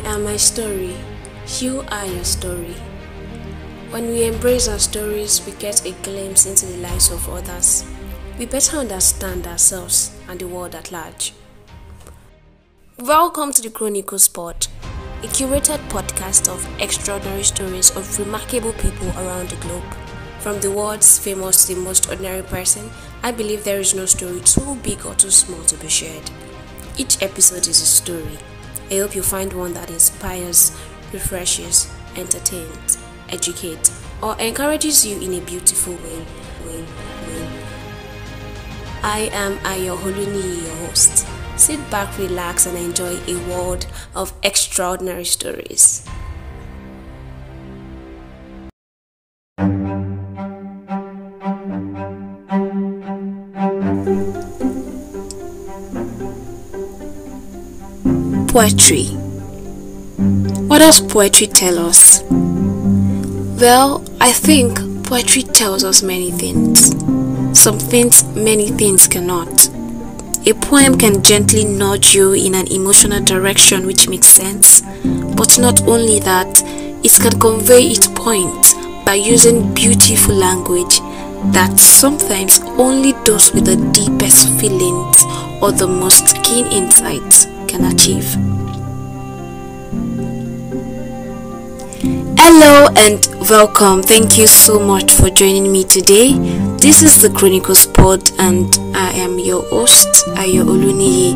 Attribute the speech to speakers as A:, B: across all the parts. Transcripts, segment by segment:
A: am my story. You are your story. When we embrace our stories, we get a glimpse into the lives of others. We better understand ourselves and the world at large. Welcome to the Chronicler Spot, a curated podcast of extraordinary stories of remarkable people around the globe. From the world's famous to the most ordinary person, I believe there is no story too big or too small to be shared. Each episode is a story. I hope you find one that inspires, refreshes, entertains, educates, or encourages you in a beautiful way. I am Ayooluniyi, your host. Sit back, relax, and enjoy a world of extraordinary stories. Poetry. What does poetry tell us? Well, I think poetry tells us many things. Some things many things cannot. A poem can gently nudge you in an emotional direction which makes sense, but not only that, it can convey its point by using beautiful language that sometimes only those with the deepest feelings or the most keen insights can achieve. Hello and welcome. Thank you so much for joining me today. This is the Chronicler Spot and I am your host, Ayooluniyi,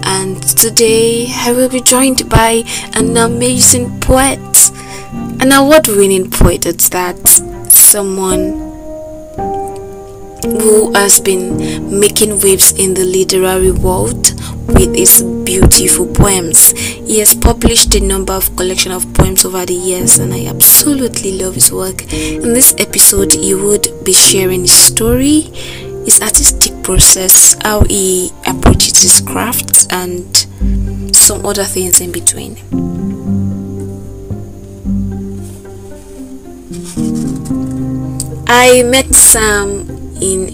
A: and today I will be joined by an amazing poet, an award-winning poet at that, someone who has been making waves in the literary world with his beautiful poems. He has published a number of collection of poems over the years and I absolutely love his work. In this episode, he would be sharing his story, his artistic process, how he approaches his craft, and some other things in between. I met Sam in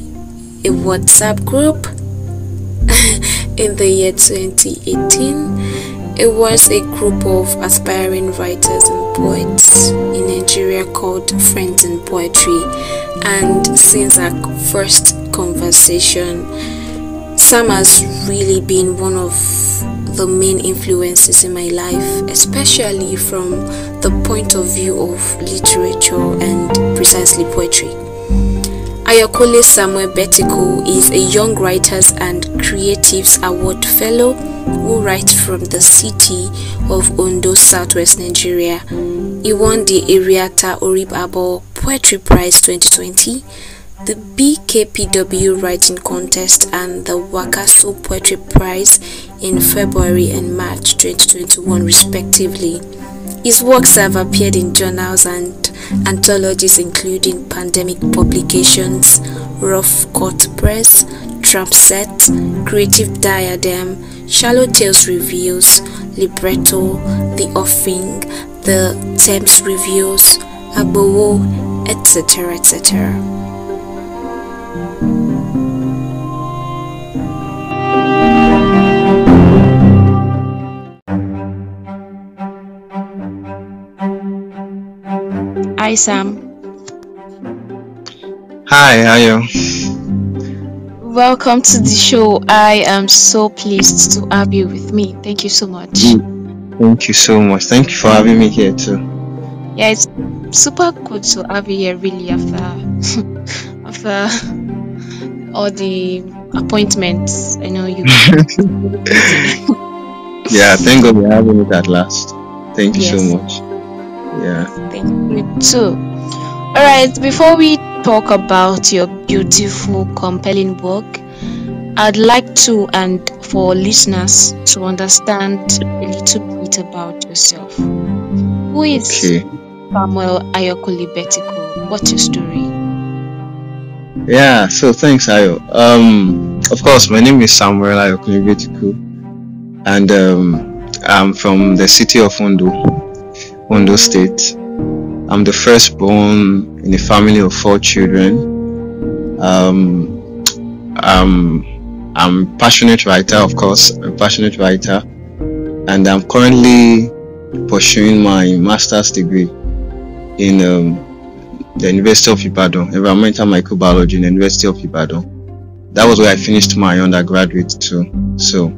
A: a WhatsApp group in the year 2018. It was a group of aspiring writers and poets in Nigeria called Friends in Poetry, and since our first conversation, Sam has really been one of the main influences in my life, especially from the point of view of literature and precisely poetry. Ayokunle Betiku is a Young Writers and Creatives Award Fellow who writes from the city of Ondo, Southwest Nigeria. He won the Ariata Orib-Abo Poetry Prize 2020, the BKPW Writing Contest, and the Wakaso Poetry Prize in February and March 2021 respectively. His works have appeared in journals and anthologies including Pandemic Publications, Rough Cut Press, Tramset, Creative Diadem, Shallow Tales Reviews, Libretto, The Offing, The Thames Reviews, Agbowo, etc. etc. Hi Sam.
B: Hi, Ayo.
A: Welcome to the show. I am so pleased to have you with me. Thank you so much.
B: Thank you so much. Thank you for having me here too.
A: Yeah, it's super good to have you here really after all the appointments. I know you.
B: Yeah, thank God we're having it at last. Thank you so much. Yeah.
A: Thank you too. Alright, before we talk about your beautiful, compelling book, I'd like to, and for listeners to understand a little bit about yourself. Who is Samuel Ayokunle Betiku? What's your story?
B: Yeah, so thanks, Ayo. Of course, my name is Samuel Ayokunle Betiku, and I'm from the city of Ondo State. I'm the firstborn in a family of 4 children. I'm a passionate writer, of course, and I'm currently pursuing my master's degree in the University of Ibadan, environmental microbiology in the University of Ibadan. That was where I finished my undergraduate too. So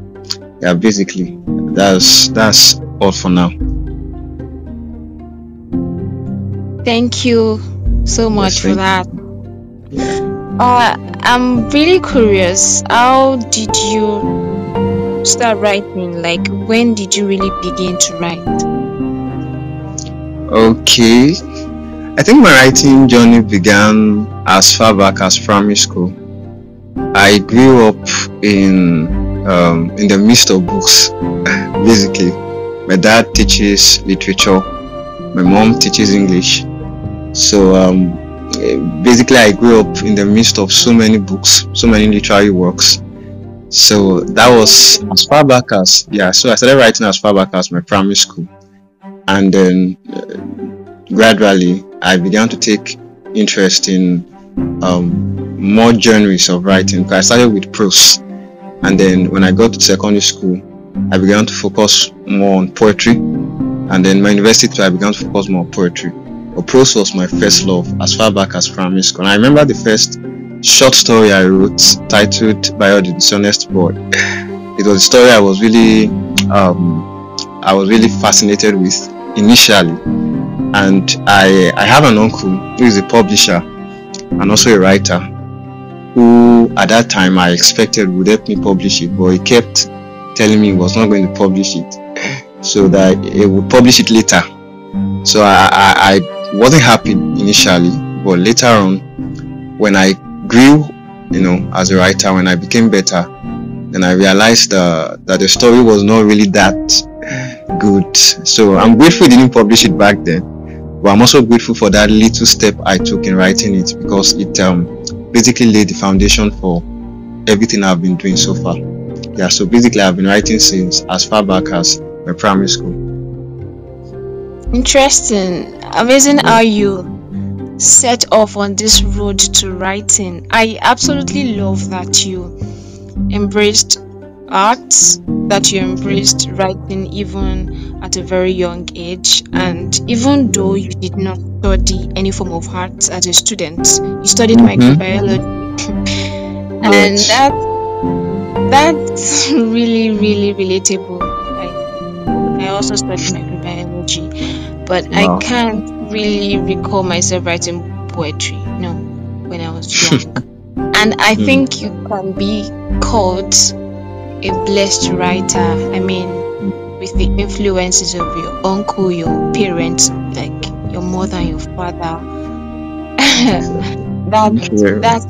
B: yeah, basically that's all for now.
A: Thank you so much
B: Yes,
A: for
B: thank
A: that.
B: you.
A: I'm really curious. How did you start writing? Like, when did you really begin to write?
B: Okay, I think my writing journey began as far back as primary school. I grew up in the midst of books. Basically, my dad teaches literature, my mom teaches English. So basically, I grew up in the midst of so many books, so many literary works. So that was as far back as, yeah. So I started writing as far back as my primary school, and then gradually I began to take interest in more genres of writing. I started with prose, and then when I got to secondary school, I began to focus more on poetry, and then my university too, I began to focus more on poetry. But prose was my first love as far back as primary school. And I remember the first short story I wrote titled Bayo the Dishonest Boy. It was a story I was really fascinated with initially. And I have an uncle who is a publisher and also a writer, who at that time I expected would help me publish it, but he kept telling me he was not going to publish it, so that he would publish it later. So I wasn't happy initially, but later on, when I grew, as a writer, when I became better, then I realized that the story was not really that good. So I'm grateful he didn't publish it back then, but I'm also grateful for that little step I took in writing it, because it basically laid the foundation for everything I've been doing so far. Yeah, so basically I've been writing since as far back as my primary school.
A: Interesting. Amazing how you set off on this road to writing. I absolutely love that you embraced arts, that you embraced writing even at a very young age. And even though you did not study any form of arts as a student, you studied microbiology. And that's really, really relatable. I also studied microbiology, but
B: Wow.
A: I can't really recall myself writing poetry, no, when I was young. And I think you can be called a blessed writer. I mean, with the influences of your uncle, your parents, like your mother and your father. That's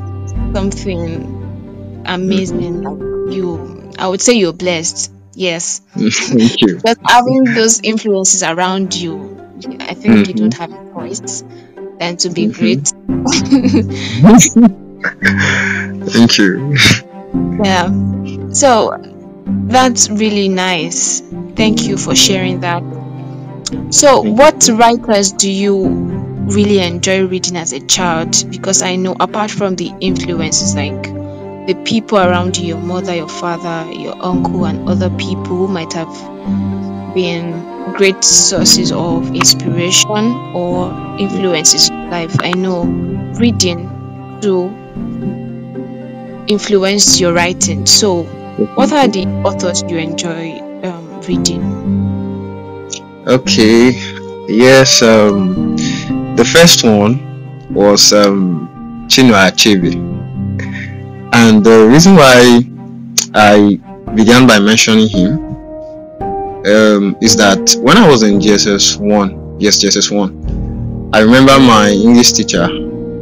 A: something amazing. Like I would say you're blessed. Yes.
B: Thank you.
A: Just having those influences around you, I think you don't have a choice than to be great.
B: Thank you.
A: Yeah. So that's really nice. Thank you for sharing that. So, what writers do you really enjoy reading as a child? Because I know, apart from the influences like the people around you, your mother, your father, your uncle, and other people who might have been great sources of inspiration or influences in life, I know reading to influence your writing. So, what are the authors you enjoy reading?
B: Okay. Yes. The first one was Chinua Achebe, and the reason why I began by mentioning him is that when I was in GSS1, I remember my English teacher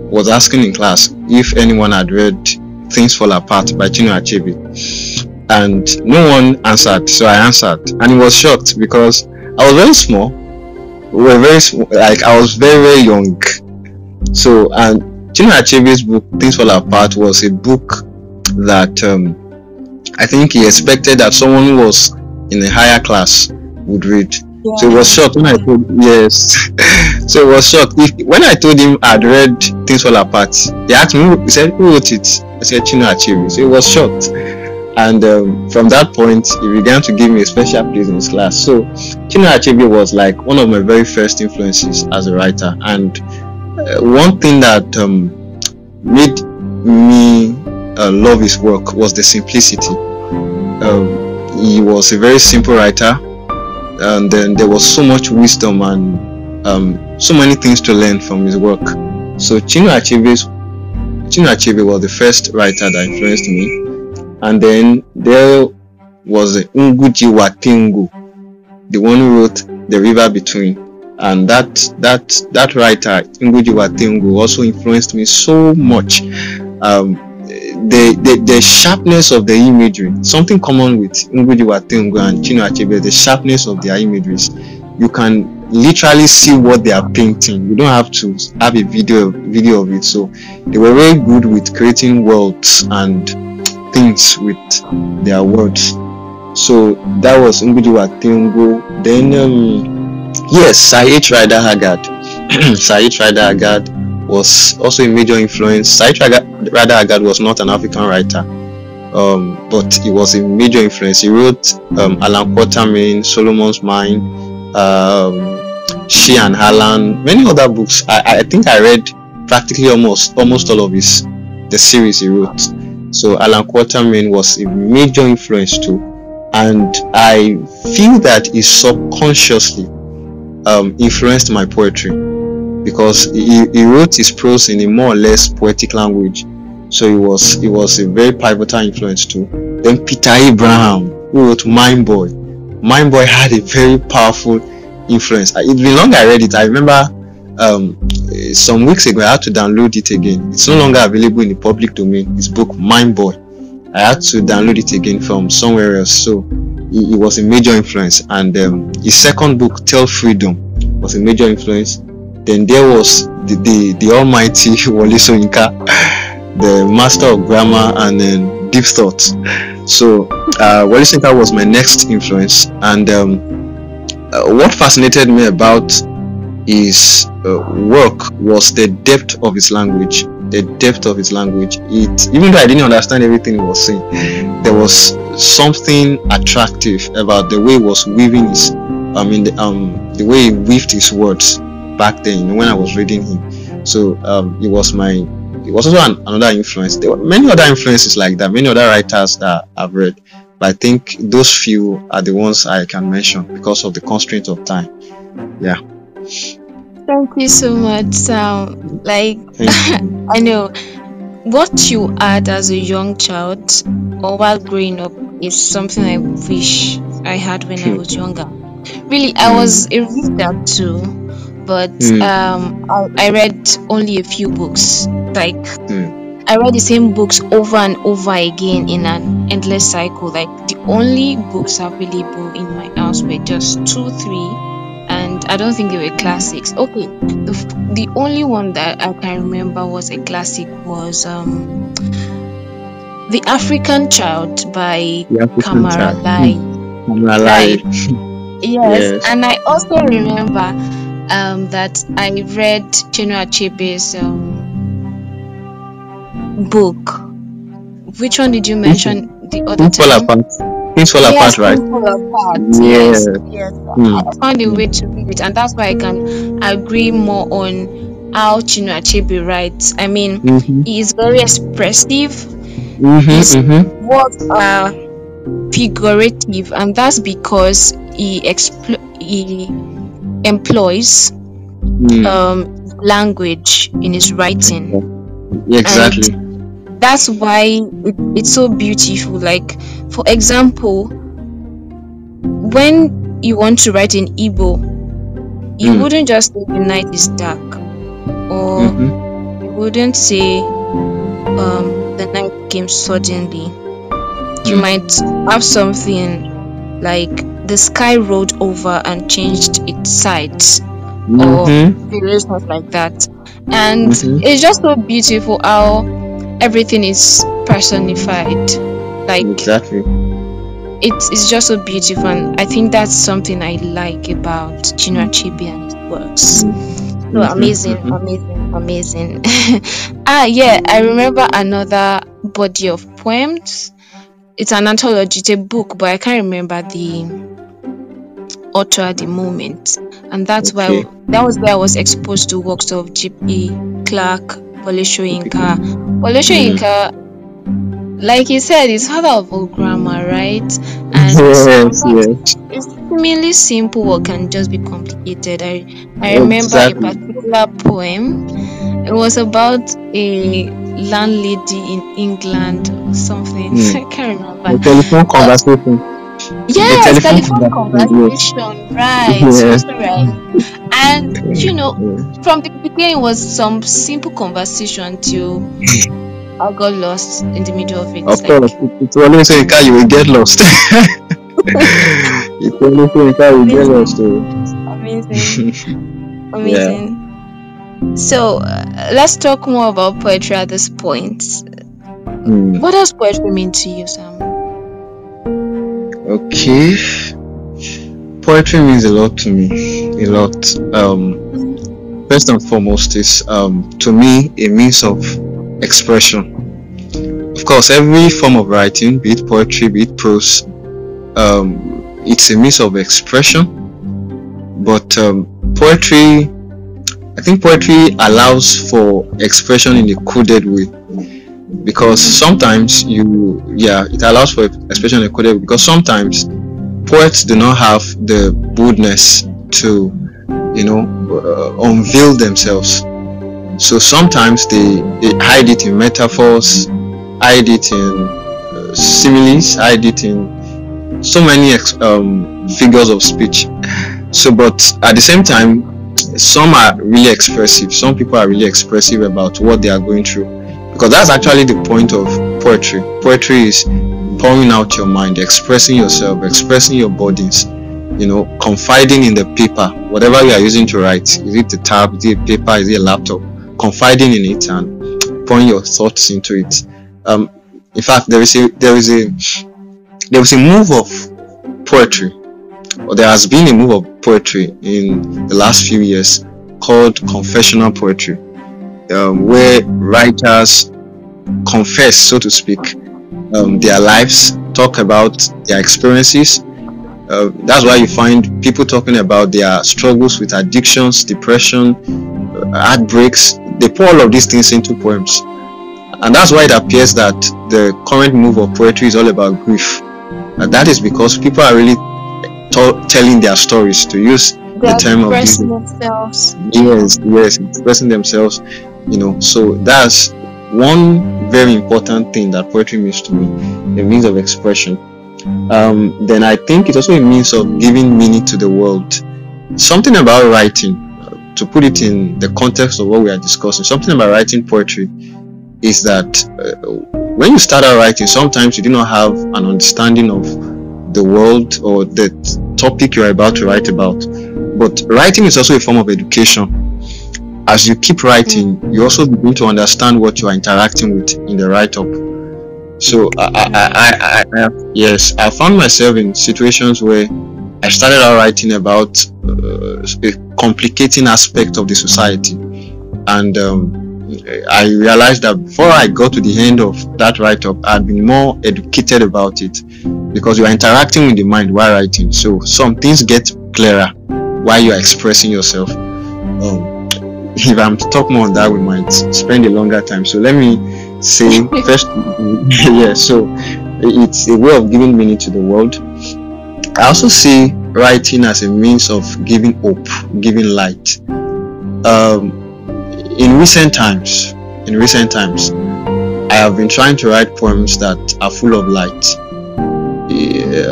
B: was asking in class if anyone had read Things Fall Apart by Chinua Achebe, and no one answered. So I answered, and he was shocked because I was very small. We were very small, like I was very, very young. So, and Chinua Achebe's book Things Fall Apart was a book that I think he expected that someone who was in a higher class would read.
A: Yeah.
B: So he was shocked when I told so he was shocked. When I told him I'd read Things Fall Apart, he asked me, he said, who wrote it? I said Chinua Achebe. So he was shocked. And from that point, he began to give me a special place in his class. So Chinua Achebe was like one of my very first influences as a writer. And one thing that made me love his work was the simplicity. He was a very simple writer, and then there was so much wisdom and so many things to learn from his work. So Chinua Achebe was the first writer that influenced me. And then there was Ngugi wa Thiong'o, the one who wrote The River Between. And that writer, Ngugi wa Thiong'o, also influenced me so much. The sharpness of the imagery, something common with Ngugi wa Thiong'o and Chinua Achebe, the sharpness of their imageries. You can literally see what they are painting. You don't have to have a video of it. So they were very good with creating worlds and things with their words. So that was Ngugi wa Thiong'o. Then yes, Sir H. Rider Haggard. Sir H. Rider Haggard was also a major influence. Sir H. Rider Haggard was not an African writer, but he was a major influence. He wrote Alan Quatermain, Solomon's Mine, She and Harlan, many other books. I think I read practically almost all of the series he wrote. So Alan Quatermain was a major influence too, and I feel that he subconsciously influenced my poetry, because he wrote his prose in a more or less poetic language. So he was a very pivotal influence too. Then Peter Abraham, who wrote Mind Boy. Mind Boy had a very powerful influence. It's been long I read it. I remember some weeks ago I had to download it again. It's no longer available in the public domain. His book Mind Boy, I had to download it again from somewhere else. So he was a major influence. And his second book, Tell Freedom, was a major influence. Then there was the almighty Wole Soyinka, the master of grammar and then deep thoughts. So Wole Soyinka was my next influence. And what fascinated me about his work was the depth of his language. Even though I didn't understand everything he was saying, there was something attractive about the way he was weaving the way he weaved his words back then, when I was reading him. So he was also another influence. There were many other influences like that, many other writers that I've read, but I think those few are the ones I can mention because of the constraint of time. Yeah.
A: Thank you so much, Sam. I know what you had as a young child or while growing up is something I wish I had when I was younger. Really, I was a reader too, but I read only a few books. I read the same books over and over again in an endless cycle. Like, the only books available in my house were just 2, 3, and I don't think they were classics. Okay, the only one that I can remember was a classic was The African Child by Kamara Lai. Yes, and I also remember that I read Chinua Achebe's book. Which one did you mention the other time?
B: Things Fall Apart, right?
A: Things Fall Apart. Yes. I found a way to read it, and that's why I can agree more on how Chinua Achebe writes. I mean, he is very expressive. His words are figurative, and that's because he employs language in his writing.
B: Exactly.
A: And that's why it's so beautiful. Like, for example, when you want to write in Igbo, you wouldn't just say the night is dark, or you wouldn't say the night came suddenly. You might have something like the sky rolled over and changed its sides, or variations like that. And it's just so beautiful how everything is personified. Like,
B: exactly.
A: It's just so beautiful, and I think that's something I like about Chinua Achebe and his works. So amazing. I remember another body of poems. it's an anthology, it's a book, but I can't remember the author at the moment. And that's why
B: Okay.
A: that was where I was exposed to works of G.P. Clark, Wole Soyinka. Wole
B: Mm.
A: Soyinka, like you said, is father of all grammar, right? And
B: Yes,
A: sometimes
B: yes,
A: it's seemingly simple or can just be complicated. I remember a
B: exactly.
A: particular poem. It was about a landlady in England or something.
B: Mm.
A: I can't remember.
B: A telephone
A: But
B: conversation. A
A: yes,
B: telephone
A: telephone
B: conversation.
A: conversation. Right.
B: Yes,
A: You're
B: yes.
A: so right. And
B: Mm.
A: from the beginning was some simple conversation till I got lost in the middle of it.
B: Of course,
A: Like
B: it's always saying, "Car, you will get lost." It's always saying, "Car, you will get lost."
A: amazing,
B: So,
A: amazing,
B: yeah.
A: amazing. So let's talk more about poetry at this point.
B: Mm.
A: What does poetry mean to you, Sam?
B: Okay. Poetry means a lot to me. A lot. First and foremost is to me a means of expression. Of course, every form of writing, be it poetry, be it prose, it's a means of expression. But poetry, I think poetry allows for expression in a coded way, because sometimes it allows for expression in a coded way, because sometimes poets do not have the boldness to unveil themselves. So sometimes they hide it in metaphors, hide it in similes, hide it in so many figures of speech. So, but at the same time, some are really expressive. Some people are really expressive about what they are going through, because that's actually the point of poetry. Poetry is pouring out your mind, expressing yourself, expressing your burdens, confiding in the paper, whatever you are using to write. Is it a tab, is it a paper, is it a laptop? Confiding in it and pouring your thoughts into it. In fact, there is a move of poetry, or there has been a move of poetry in the last few years called confessional poetry, where writers confess, so to speak, their lives, talk about their experiences. That's why you find people talking about their struggles with addictions, depression, heartbreaks. They pour all of these things into poems, and that's why it appears that the current move of poetry is all about grief. And that is because people are really telling their stories, to use the
A: They're
B: term of this.
A: expressing themselves. Yeah.
B: Yes, expressing themselves. So that's one very important thing that poetry means to me, a means of expression. Then I think it's also a means of giving meaning to the world. Something about writing, to put it in the context of what we are discussing, something about writing poetry is that when you start out writing, sometimes you do not have an understanding of the world or the topic you are about to write about. But writing is also a form of education. As you keep writing, you also begin to understand what you are interacting with in the write-up. So I found myself in situations where I started out writing about a complicating aspect of the society, and I realized that before I got to the end of that write-up, I had been more educated about it, because you are interacting with the mind while writing. So some things get clearer while you are expressing yourself. If I'm to talk more on that, we might spend a longer time. So let me say first, yeah. So it's a way of giving meaning to the world. I also see writing as a means of giving hope, giving light. In recent times, I have been trying to write poems that are full of light.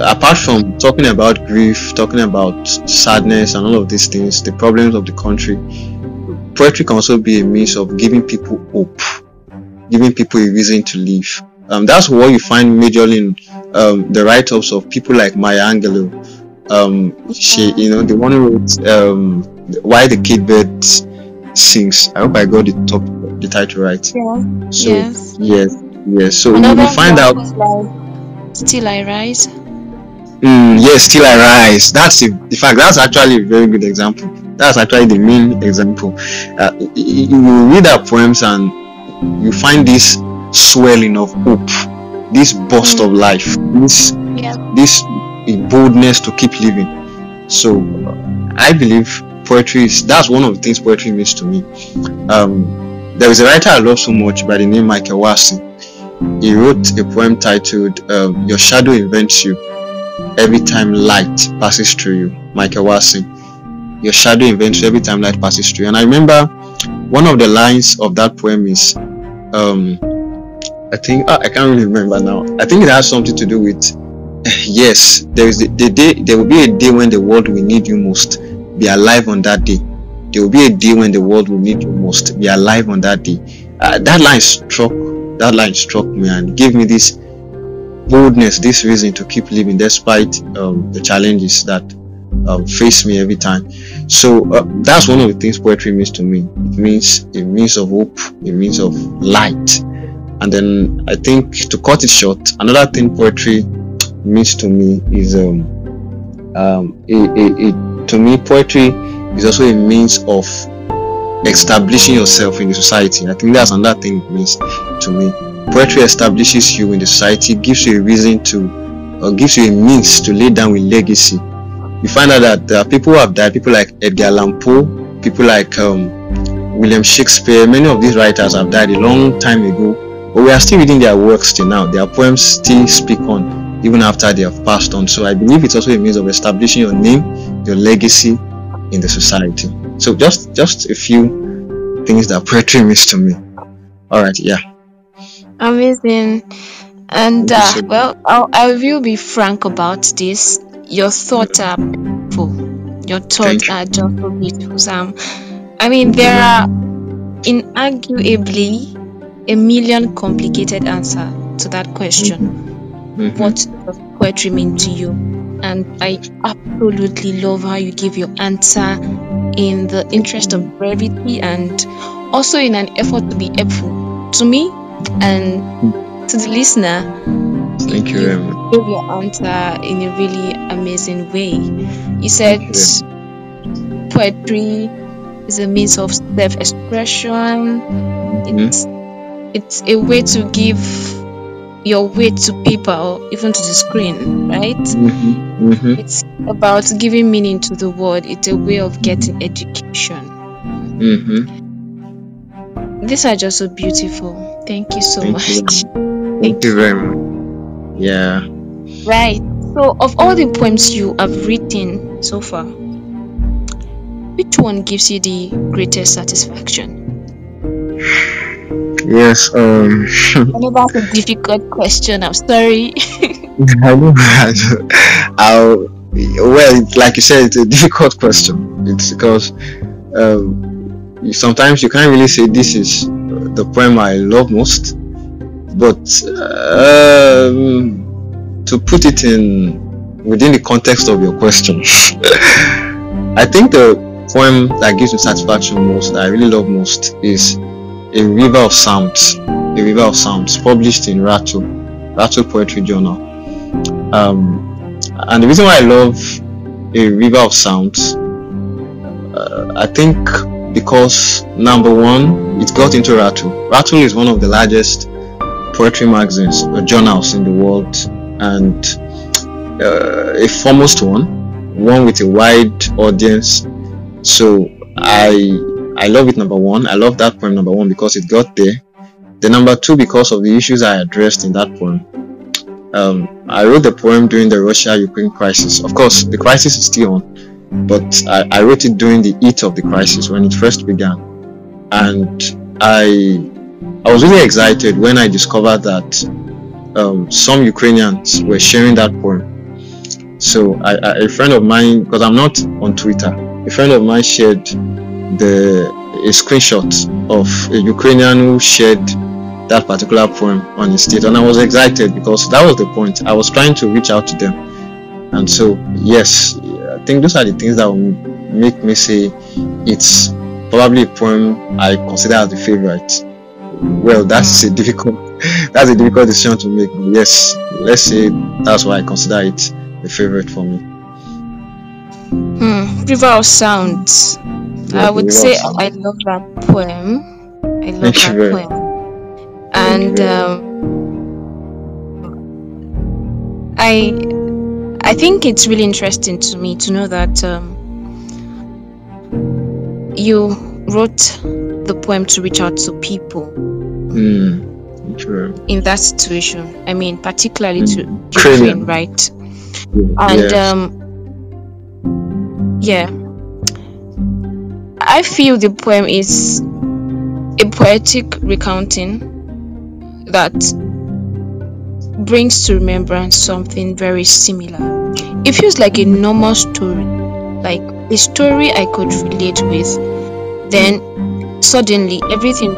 B: Apart from talking about grief, talking about sadness and all of these things, the problems of the country, poetry can also be a means of giving people hope, giving people a reason to live. That's what you find majorly in the write-ups of people like Maya Angelou. She, the one who wrote Why the Kid Bird Sings. I hope I got the title right.
A: Yeah.
B: So
A: Yes.
B: yes. So
A: Another
B: you find out.
A: like Still I Rise.
B: Yes, Still I Rise. In fact, that's actually a very good example. That's actually the main example. You read our poems and you find this swelling of hope. this burst of life, this boldness to keep living. So I believe poetry that's one of the things poetry means to me. There is a writer I love so much by the name Michael Watson. He wrote a poem titled Your Shadow Invents You Every Time Light Passes Through You. Michael Watson. Your shadow invents you every time light passes through you. And I remember one of the lines of that poem is I think I can't really remember now. I think it has something to do with yes, there is the day, there will be a day when the world will need you most. Be alive on that day. There will be a day when the world will need you most. Be alive on that day. That line struck me and gave me this boldness, this reason to keep living despite the challenges that face me every time. So that's one of the things poetry means to me. It means of hope, it means of light. And then I think, to cut it short, another thing poetry means to me is to me poetry is also a means of establishing yourself in the society. I think that's another thing it means to me. Poetry establishes you in the society, gives you a reason to, or gives you a means to lay down a legacy. You find out that there are people who have died, people like Edgar Allan Poe, people like William Shakespeare. Many of these writers have died a long time ago, but we are still reading their works till now. Their poems still speak on even after they have passed on. So I believe it's also a means of establishing your name, your legacy in the society. So just a few things that poetry means to me. All right, yeah.
A: Amazing. And well, I will be frank about this. Your thoughts are beautiful. Your thoughts are just so beautiful. I mean, there are inarguably a million complicated answers to that question. What does poetry mean to you? And I absolutely love how you give your answer in the interest of brevity and also in an effort to be helpful to me and to the listener.
B: Thank you very much.
A: You gave your answer in a really amazing way. You said poetry is a means of self-expression. It's a way to give your weight to paper or even to the screen, right? It's about giving meaning to the word. It's a way of getting education. These are just so beautiful. Thank you so much.
B: Thank you very much. Yeah.
A: Right. So, of all the poems you have written so far, which one gives you the greatest satisfaction?
B: Yes.
A: I know that's a difficult question. I'm sorry.
B: I know. Well, like you said, it's a difficult question. It's because sometimes you can't really say this is the poem I love most, but to put it within the context of your question, I think the poem that gives me satisfaction most, that I really love most, is A River of Sounds. A River of Sounds, published in Rattle Poetry Journal. And the reason why I love A River of Sounds, I think because, number one, it got into Rattle. Rattle is one of the largest poetry magazines or journals in the world, and a foremost one with a wide audience. So I love it, number one. I love that poem, number one, because it got there. The number two, because of the issues I addressed in that poem. I wrote the poem during the Russia-Ukraine crisis. Of course, the crisis is still on, but I wrote it during the heat of the crisis when it first began. And I was really excited when I discovered that some Ukrainians were sharing that poem. So a friend of mine, because I'm not on Twitter, a friend of mine shared a screenshot of a Ukrainian who shared that particular poem on his state, and I was excited because that was the point. I was trying to reach out to them, and so yes, I think those are the things that will make me say it's probably a poem I consider as the favorite. Well, that's a difficult decision to make, but yes, let's say that's why I consider it the favorite for me.
A: River of Sounds. I would say I love that poem. I love that poem. And
C: I I think it's really interesting to me to know that you wrote the poem to reach out to people
B: True.
C: in that situation. I mean, particularly to
B: Ukrainian,
C: Ukraine, right? And
B: yes.
C: yeah, I feel the poem is a poetic recounting that brings to remembrance something very similar. It feels like a normal story, like a story I could relate with. Then suddenly everything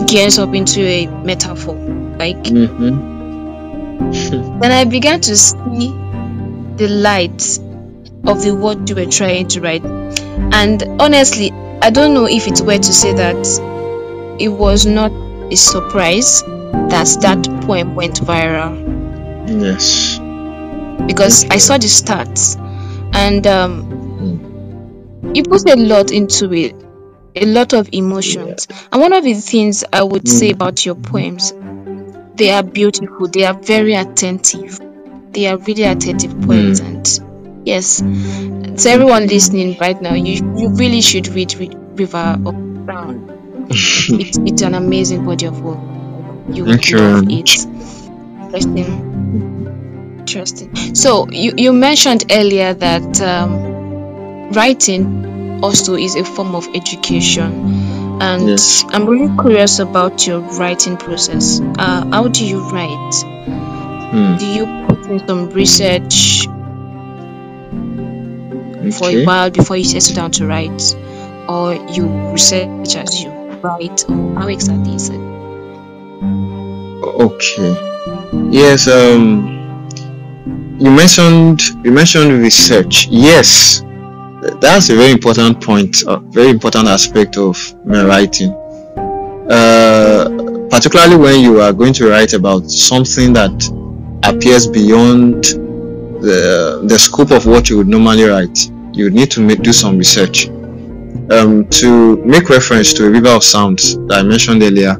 C: gears up into a metaphor. Like then I began to see the light of the word you were trying to write. And honestly, I don't know if it's weird to say that it was not a surprise that that poem went viral.
B: Yes.
C: Because I saw the stats and you put a lot into it, a lot of emotions. And one of the things I would say about your poems, they are beautiful, they are very attentive, they are really attentive poems. And yes, to everyone listening right now, you really should read River of Sound. It's an amazing body of work. You would love it. Interesting. So you mentioned earlier that writing also is a form of education, and
B: Yes.
C: I'm really curious about your writing process. How do you write? Do you put in some research for a while before you settle down to write, or you research as you write, or how exactly is it?
B: Okay. Yes. You mentioned research. Yes, that's a very important point, a very important aspect of my writing. Particularly when you are going to write about something that appears beyond the scope of what you would normally write, you need to do some research. To make reference to a River of Sounds that I mentioned earlier,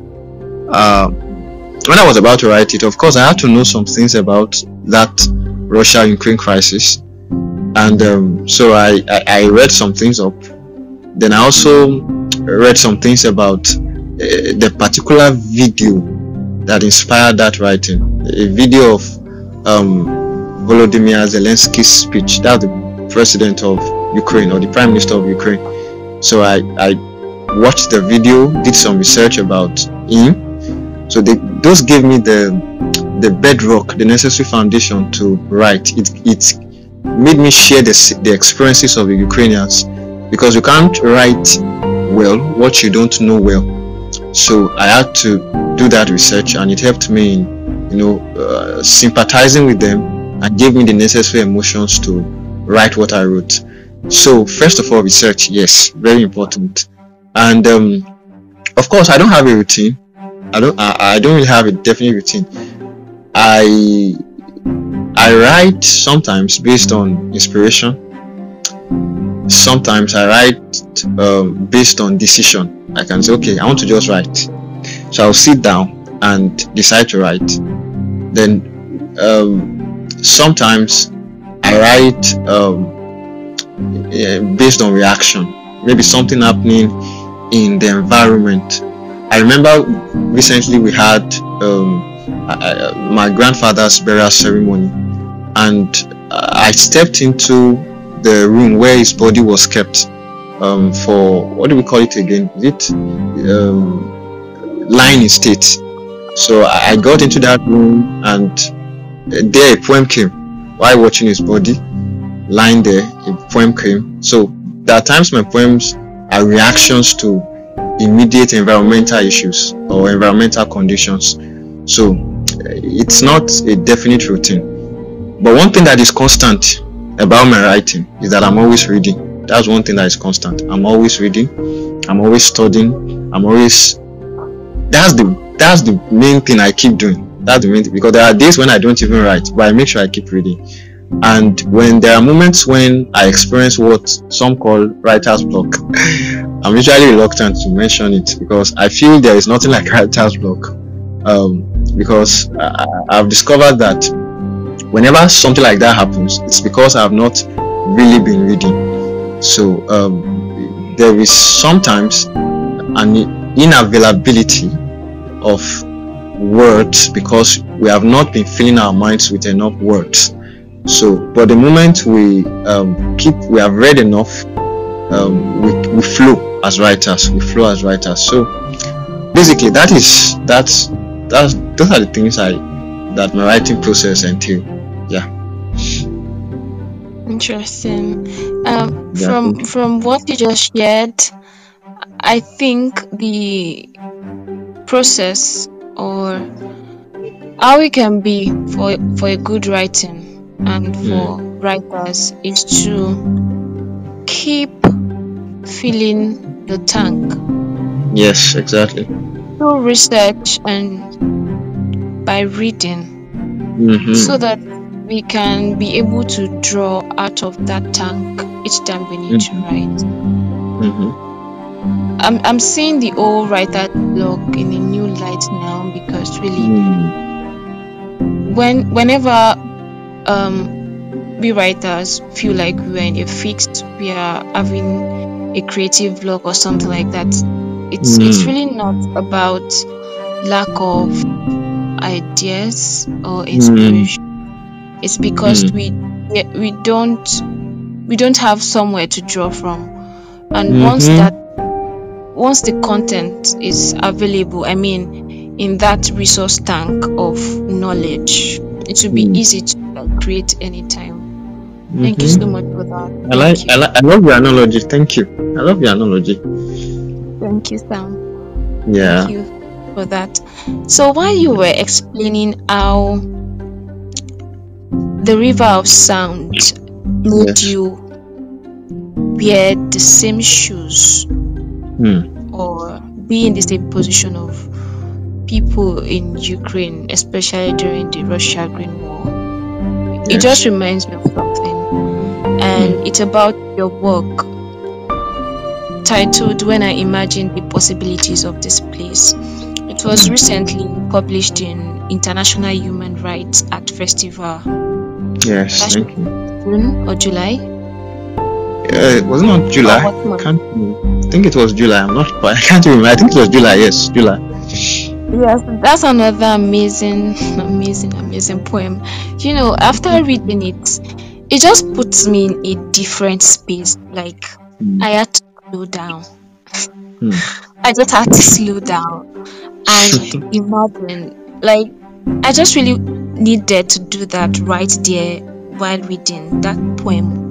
B: when I was about to write it, of course, I had to know some things about that Russia-Ukraine crisis, and so I read some things up. Then I also read some things about the particular video that inspired that writing, a video of Volodymyr Zelensky's speech. That's the president of Ukraine, or the prime minister of Ukraine. So I watched the video, did some research about him. So those gave me the bedrock, the necessary foundation to write. It made me share the experiences of the Ukrainians, because you can't write well what you don't know well. So I had to do that research, and it helped me in sympathizing with them, and gave me the necessary emotions to write what I wrote. So first of all, research, yes, very important. And of course, I don't have a routine. I don't really have a definite routine. I write sometimes based on inspiration. Sometimes I write based on decision. I can say, okay, I want to just write. So I'll sit down and decide to write. Then sometimes I write based on reaction. Maybe something happening in the environment. I remember recently we had my grandfather's burial ceremony, and I stepped into the room where his body was kept for, what do we call it again? Is it lying in state? So I got into that room, and there a poem came while watching his body lying there. A poem came. So there are times my poems are reactions to immediate environmental issues or environmental conditions. So it's not a definite routine. But one thing that is constant about my writing is that I'm always reading. That's one thing that is constant. I'm always reading. I'm always studying. That's the main thing I keep doing. That's the main thing, because there are days when I don't even write, but I make sure I keep reading. And when there are moments when I experience what some call writer's block, I'm usually reluctant to mention it, because I feel there is nothing like writer's block. Because I've discovered that whenever something like that happens, it's because I've not really been reading. So there is sometimes an inavailability of words because we have not been filling our minds with enough words. So, but the moment we have read enough, we flow as writers. We flow as writers. So, basically, those are the things that my writing process entail. Yeah.
C: Interesting. From what you just shared, I think the process or how it can be for a good writing and for writers is to keep filling the tank.
B: Yes, exactly.
C: Through research and by reading, so that we can be able to draw out of that tank each time we need to write. I'm seeing the old writer blog in a new light now, because really, whenever we writers feel like we're in a fixed, we are having a creative block or something like that, it's really not about lack of ideas or inspiration. It's because we don't have somewhere to draw from, and once the content is available, I mean, in that resource tank of knowledge, it will be easy to create anytime. Thank you so much for that.
B: I love your analogy. Thank you. I love your analogy.
C: Thank you, Sam.
B: Yeah.
C: Thank you for that. So while you were explaining how the river of sound made you wear the same shoes or be in the same position of people in Ukraine, especially during the Russia-Ukraine war, it just reminds me of something, and it's about your work titled "When I Imagine the Possibilities of This Place." It was recently published in International Human Rights Art Festival.
B: Yes, thank you.
C: June or July?
B: It was not July. I think it was July. I'm not quite. I can't remember. I think it was July. Yes, July.
C: Yes, that's another amazing poem. You know, after reading it, it just puts me in a different space. Like I had to slow down. I just had to slow down and imagine. Like I just really needed to do that right there while reading that poem.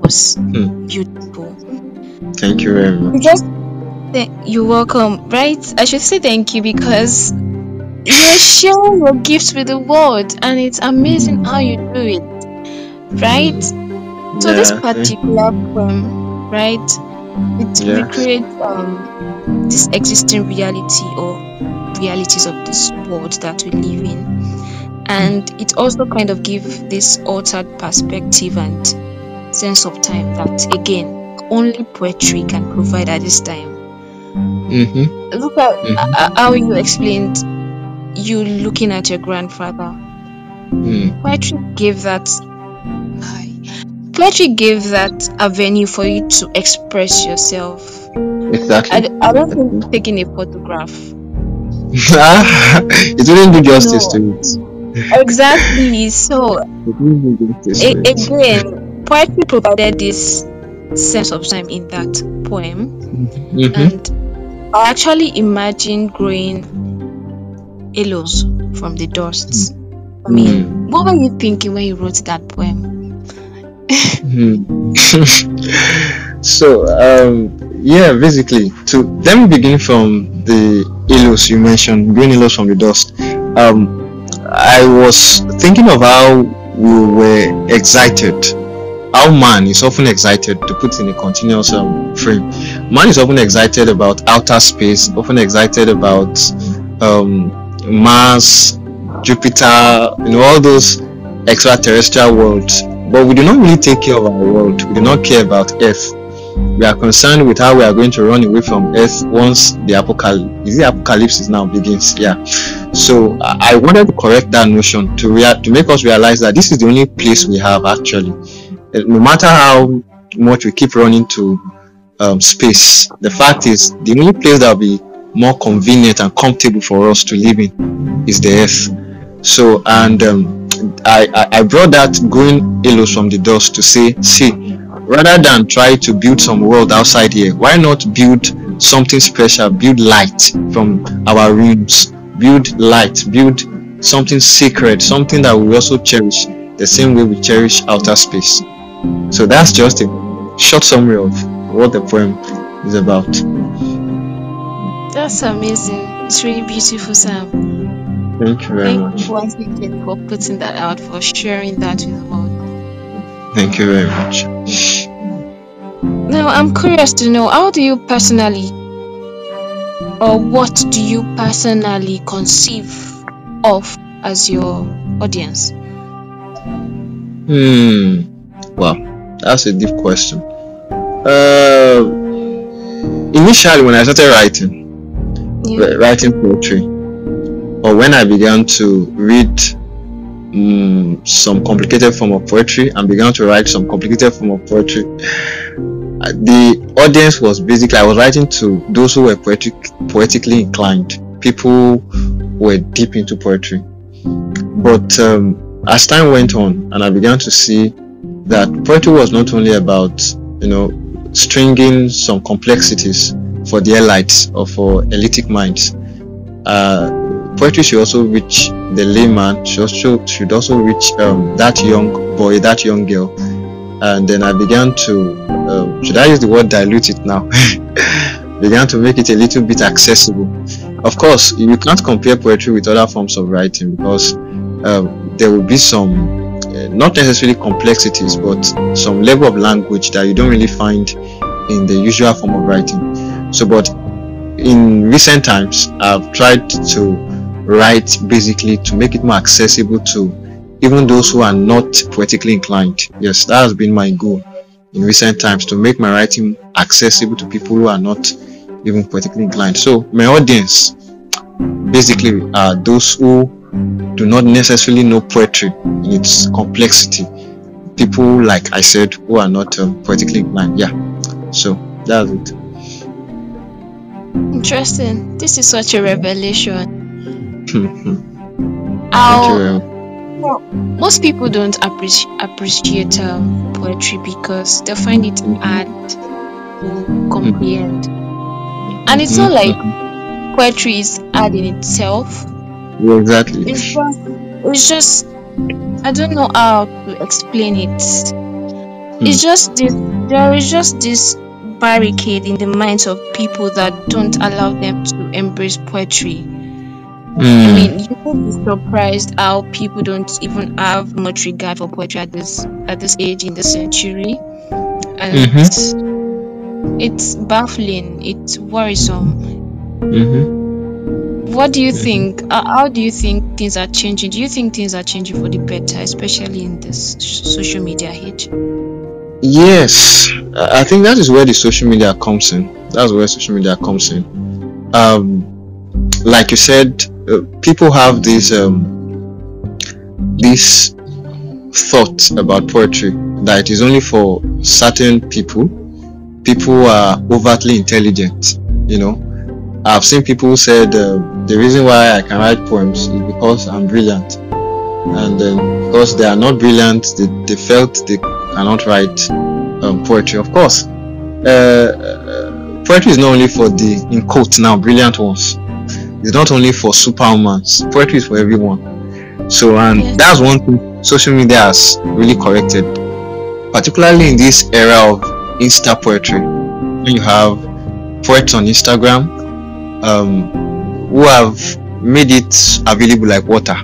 C: Was beautiful.
B: Thank you very much.
C: You're welcome. Right? I should say thank you because you're sharing your gifts with the world, and it's amazing how you do it. Right? So this particular poem, right? It recreates this existing reality or realities of this world that we live in, and it also kind of gives this altered perspective and sense of time that again only poetry can provide at this time. Look at how you explained you looking at your grandfather. Poetry gave that avenue for you to express yourself.
B: Exactly.
C: I don't think taking a photograph
B: it wouldn't do justice to it.
C: Exactly. So again, poetry provided this sense of time in that poem, and I actually imagined growing aloes from the dust. I mean, what were you thinking when you wrote that poem?
B: So basically, let me begin from the aloes you mentioned, growing aloes from the dust. I was thinking of how we were excited. How man is often excited, to put in a continuous frame. Man is often excited about outer space, often excited about Mars, Jupiter, all those extraterrestrial worlds. But we do not really take care of our world. We do not care about Earth. We are concerned with how we are going to run away from earth once the apocalypse now begins. Yeah. So I wanted to correct that notion to make us realize that this is the only place we have actually. No matter how much we keep running to space, the fact is the only place that will be more convenient and comfortable for us to live in is the earth. So, and I brought that going halos from the dust to say, see, rather than try to build some world outside here, why not build something special, build light from our rooms, build light, build something sacred, something that we also cherish the same way we cherish outer space. So that's just a short summary of what the poem is about.
C: That's amazing. It's really beautiful, Sam.
B: Thank you very much.
C: Thank you once again for putting that out, for sharing that with the world.
B: Thank you very much.
C: Now, I'm curious to know, how do you personally, or what do you personally conceive of as your audience?
B: Wow, that's a deep question. Initially, when I started writing poetry, or when I began to read some complicated form of poetry and began to write some complicated form of poetry, the audience was basically, I was writing to those who were poetically inclined, people who were deep into poetry. But as time went on and I began to see that poetry was not only about, stringing some complexities for the elites or for elitic minds, poetry should also reach the layman, should also reach that young boy, that young girl. And then I began to, should I use the word dilute it now? Began to make it a little bit accessible. Of course, you can't compare poetry with other forms of writing because there will be some, not necessarily complexities, but some level of language that you don't really find in the usual form of writing. So, but in recent times, I've tried to write basically to make it more accessible to even those who are not poetically inclined. Yes, that has been my goal in recent times, to make my writing accessible to people who are not even poetically inclined. So my audience basically are those who do not necessarily know poetry in its complexity. People, like I said, who are not poetically inclined. Yeah, so that's it.
C: Interesting. This is such a revelation. Most people don't appreciate poetry because they find it hard to comprehend, and it's not like poetry is hard in itself.
B: Yeah, exactly.
C: It's just I don't know how to explain it. It's just this. There is just this barricade in the minds of people that don't allow them to embrace poetry. I mean, you will be surprised how people don't even have much regard for poetry at this age in the century, and it's baffling. It's worrisome. What do you think? How do you think things are changing? Do you think things are changing for the better, especially in this social media age?
B: Yes, I think that is where the social media comes in. That's where social media comes in. Like you said, people have this thought about poetry that it is only for certain people. People are overtly intelligent. I've seen people who said the reason why I can write poems is because I'm brilliant, and then because they are not brilliant, they felt they cannot write poetry. Of course, poetry is not only for the, in quotes now, brilliant ones. It's not only for superhumans. Poetry is for everyone. So, and that's one thing social media has really corrected, particularly in this era of Insta poetry. When you have poets on Instagram who have made it available like water.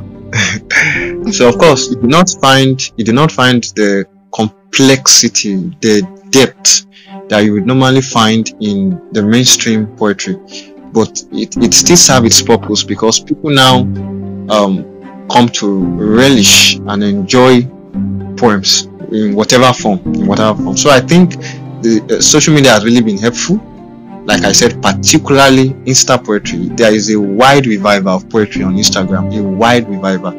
B: So of course you do not find the complexity, the depth that you would normally find in the mainstream poetry, but it still serves its purpose because people now come to relish and enjoy poems in whatever form. So I think the social media has really been helpful. Like I said, particularly Insta poetry. There is a wide revival of poetry on Instagram, a wide revival.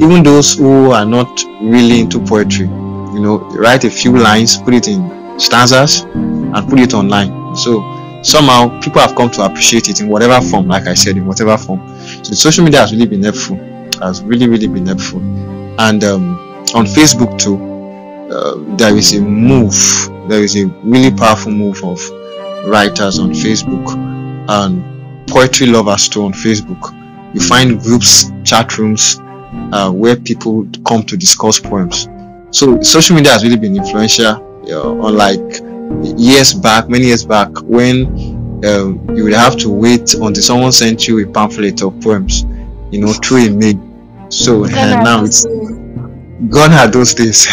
B: Even those who are not really into poetry, write a few lines, put it in stanzas, and put it online. So somehow people have come to appreciate it in whatever form, like I said, in whatever form. So social media has really been helpful, really been helpful. And on Facebook too, there is a really powerful move of writers on Facebook and poetry lovers too on Facebook. You find groups, chat rooms, where people come to discuss poems. So social media has really been influential. Unlike many years back, when you would have to wait until someone sent you a pamphlet of poems, through a mail. So now it's gone are those days.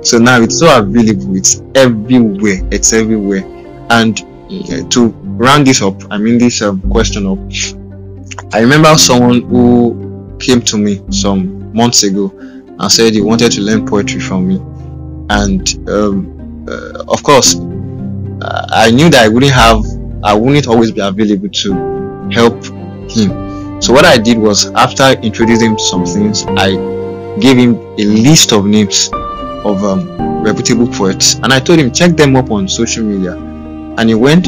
B: So now it's so available. It's everywhere. And to round this up, this question up, I remember someone who came to me some months ago and said he wanted to learn poetry from me. And of course, I knew that I wouldn't always be available to help him. So what I did was, after introducing him to some things, I gave him a list of names of reputable poets, and I told him, check them up on social media. And he went,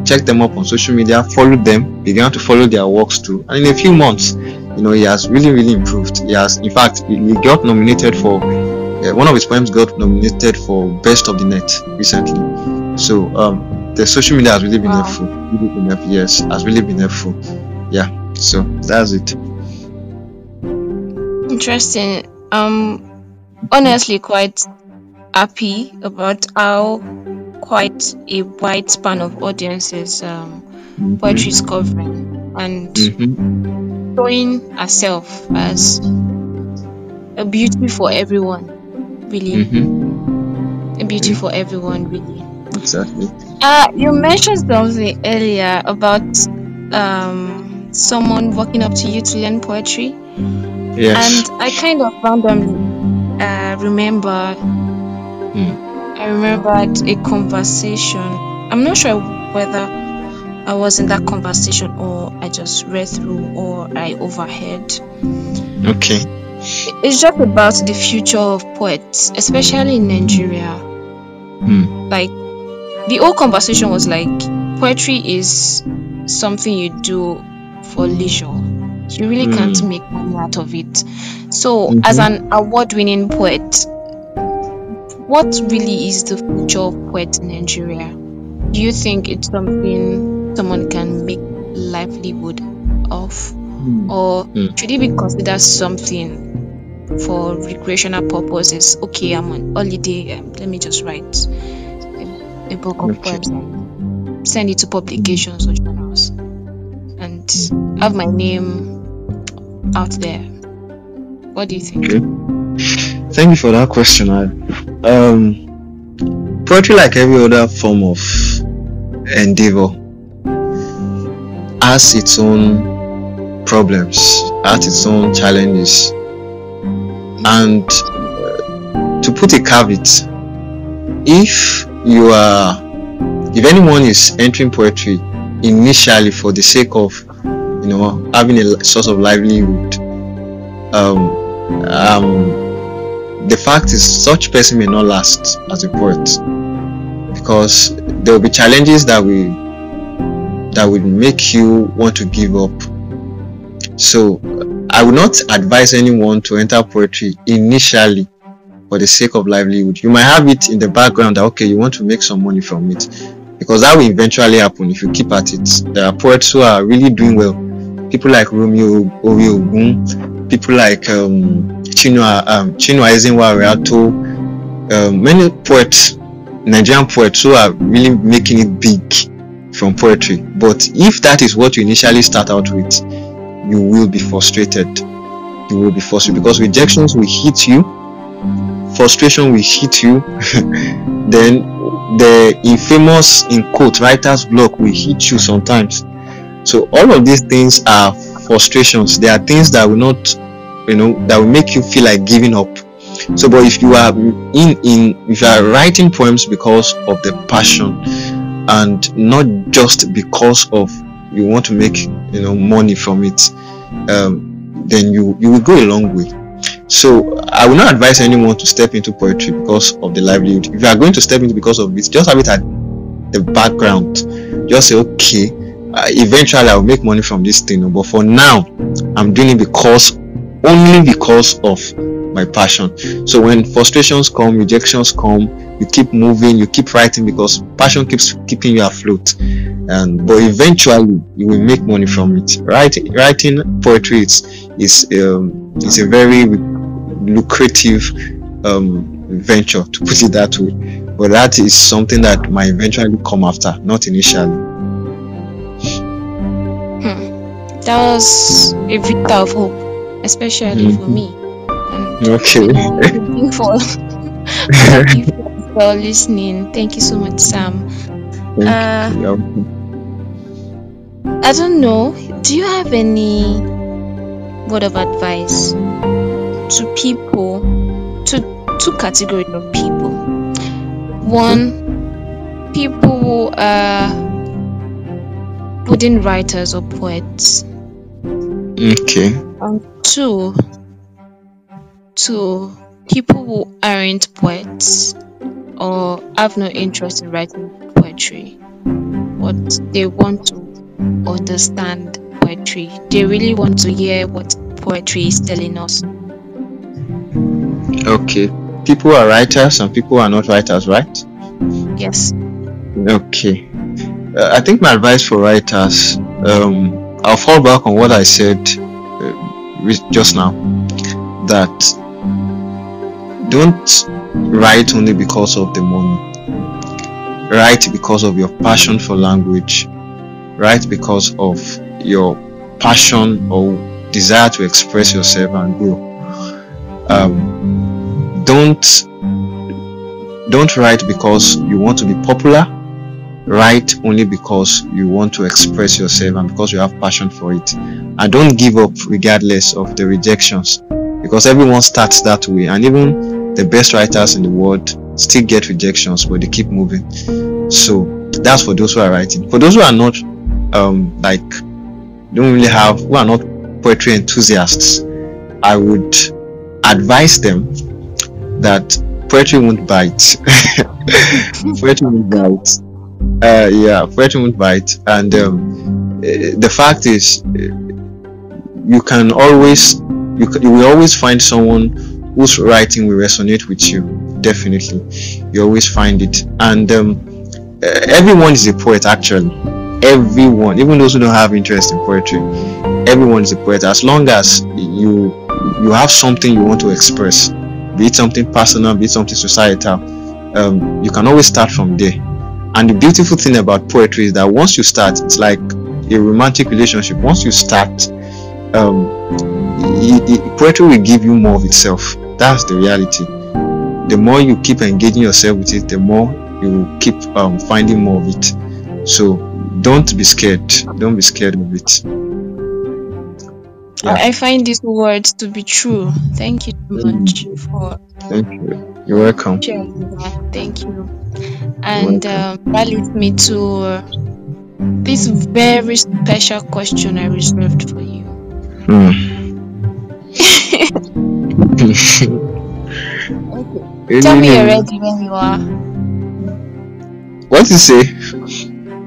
B: checked them up on social media, followed them, began to follow their works too, and in a few months, he has really improved. He got nominated for one of his poems got nominated for Best of the Net recently. So the social media has really been helpful. Yes, has really been helpful. Yeah, so that's it.
C: Interesting. Honestly quite happy about how quite a wide span of audiences poetry is covering, and showing herself as a beauty for everyone, really. A beauty for everyone, really.
B: Exactly.
C: You mentioned something earlier about someone walking up to you to learn poetry.
B: Yes.
C: And I kind of randomly remembered a conversation. I'm not sure whether I was in that conversation or I just read through or I overheard.
B: Okay.
C: It's just about the future of poets, especially in Nigeria. Like, the whole conversation was like, poetry is something you do for leisure. You really can't make money out of it. So, as an award-winning poet, what really is the future of poets in Nigeria? Do you think it's something someone can make livelihood of? Or should it be considered something for recreational purposes? Okay, I'm on holiday, let me just write a book of poems and send it to publications or journals and have my name out there. What do you think?
B: Okay. Thank you for that question. Poetry, like every other form of endeavor, has its own problems, has its own challenges, and to put a caveat, if anyone is entering poetry initially for the sake of having a source of livelihood, the fact is such person may not last as a poet, because there will be challenges that will make you want to give up. So I would not advise anyone to enter poetry initially for the sake of livelihood. You might have it in the background that, okay, you want to make some money from it, because that will eventually happen if you keep at it. There are poets who are really doing well. People like Romeo Ogun, people like Chinua Ezenwa, many poets, Nigerian poets, who are really making it big from poetry. But if that is what you initially start out with, you will be frustrated. You will be frustrated because rejections will hit you, frustration will hit you, then the infamous, in quote, writer's block will hit you sometimes. So all of these things are frustrations. They are things that will not, that will make you feel like giving up. So, but if you are if you are writing poems because of the passion and not just because of you want to make money from it, then you will go a long way. So I will not advise anyone to step into poetry because of the livelihood. If you are going to step into because of it, just have it at the background. Just say, okay, eventually I'll make money from this thing, but for now I'm doing it only because of my passion. So when frustrations come, rejections come, you keep moving, you keep writing because passion keeps keeping you afloat. But eventually you will make money from it. Writing poetry is a very lucrative venture, to put it that way. But that is something that might eventually come after, not initially.
C: That was a victor of hope, especially for me.
B: Okay.
C: Thank you for listening. Thank you so much, Sam. I don't know. Do you have any word of advice to people, to two categories of people? One, people who are budding writers or poets.
B: Okay.
C: And two, people who aren't poets or have no interest in writing poetry, but they want to understand poetry. They really want to hear what poetry is telling us.
B: Okay. People are writers and people are not writers, right?
C: Yes.
B: Okay. I think my advice for writers, I'll fall back on what I said just now, that don't write only because of the money. Write because of your passion for language. Write because of your passion or desire to express yourself and grow. Don't write because you want to be popular. Write only because you want to express yourself and because you have passion for it. And don't give up regardless of the rejections, because everyone starts that way, and even the best writers in the world still get rejections, but they keep moving. So that's for those who are writing. For those who are not who are not poetry enthusiasts, I would advise them that poetry won't bite. Poetry won't bite. Poetry won't bite. And the fact is, you will always find someone whose writing will resonate with you. Definitely, you always find it. And everyone is a poet, actually. Everyone, even those who don't have interest in poetry, everyone is a poet, as long as you have something you want to express, be it something personal, be it something societal. You can always start from there. And the beautiful thing about poetry is that once you start, it's like a romantic relationship. Once you start, poetry will give you more of itself. That's the reality. The more you keep engaging yourself with it, the more you will keep finding more of it. So don't be scared. Don't be scared of it.
C: Yeah. I find these words to be true. Thank you so much for.
B: Thank you. You're welcome.
C: Thank you. And that leads me to this very special question I reserved for you. Okay. Tell me you're ready when you are.
B: What did you say?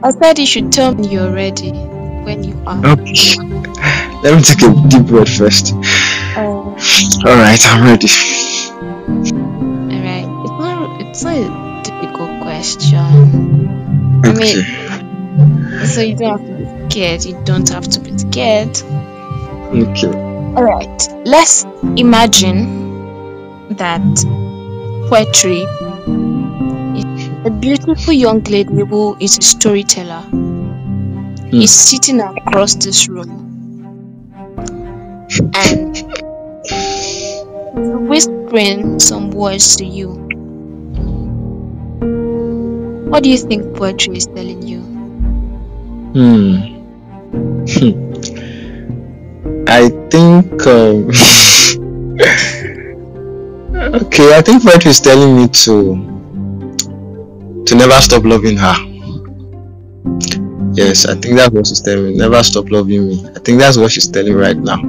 C: I said you should tell me you're ready when you are.
B: Okay. Let me take a deep breath first. Alright, I'm ready.
C: Alright. It's not a difficult question.
B: Okay.
C: I mean, so you don't have to be scared. You don't have to be scared.
B: Okay.
C: Alright. Let's imagine that poetry is a beautiful young lady who is a storyteller. Is sitting across this room and whispering some words to you. What do you think poetry is telling you?
B: I think Okay, I think poetry is telling me to never stop loving her. Yes, I think that's what she's telling me. Never stop loving me. I think that's what she's telling me right now.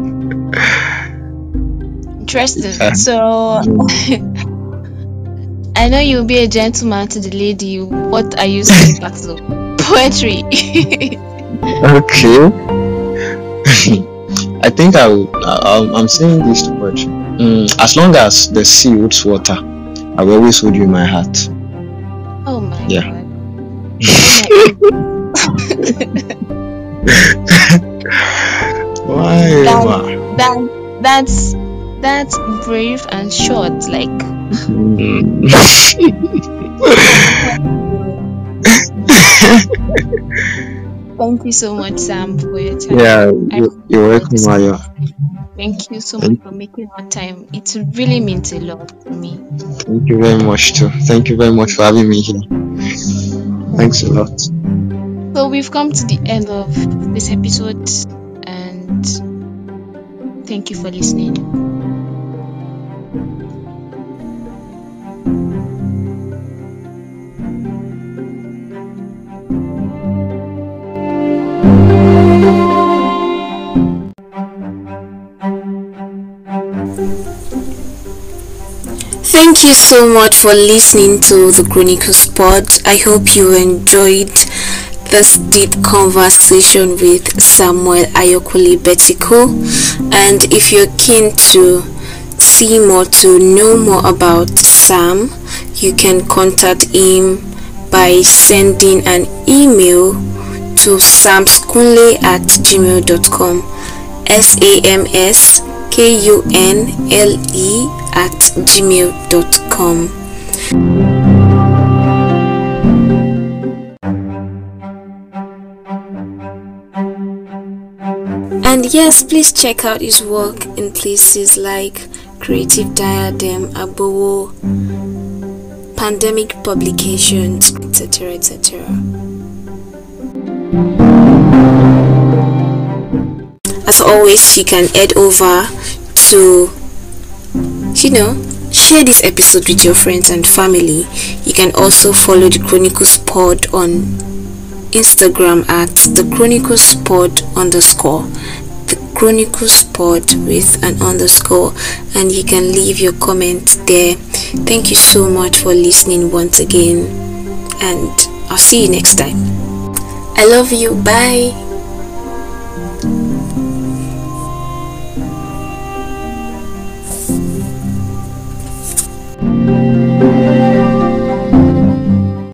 C: Interesting.
B: Yeah.
C: So I know you'll be a gentleman to the lady. What are you saying back to poetry?
B: Okay. I think I'm saying this to poetry. As long as the sea holds water, I will always hold you in my heart.
C: Oh my
B: Yeah.
C: god.
B: Why?
C: That's brave and short. Like, thank you so much, Sam, for your time.
B: Yeah, you're welcome, Ayo.
C: Thank you so much for making our time. It really means a lot to me.
B: Thank you very much too. Thank you very much for having me here. Thanks a lot.
C: So we've come to the end of this episode, and thank you for listening.
A: Thank you so much for listening to the Chronicles Pod. I hope you enjoyed this deep conversation with Samuel Ayokunle Betiku. And if you're keen to see more, to know more about Sam, you can contact him by sending an email to samskunle@gmail.com. samskunle@gmail.com. And yes, please check out his work in places like Creative Diadem, Abowo, Pandemic Publications, etc. etc. As always, you can head over to, share this episode with your friends and family. You can also follow the Chronicles Pod on Instagram at the Chronicles Pod _, the Chronicles Pod with an underscore, and you can leave your comment there. Thank you so much for listening once again, and I'll see you next time. I love you. Bye.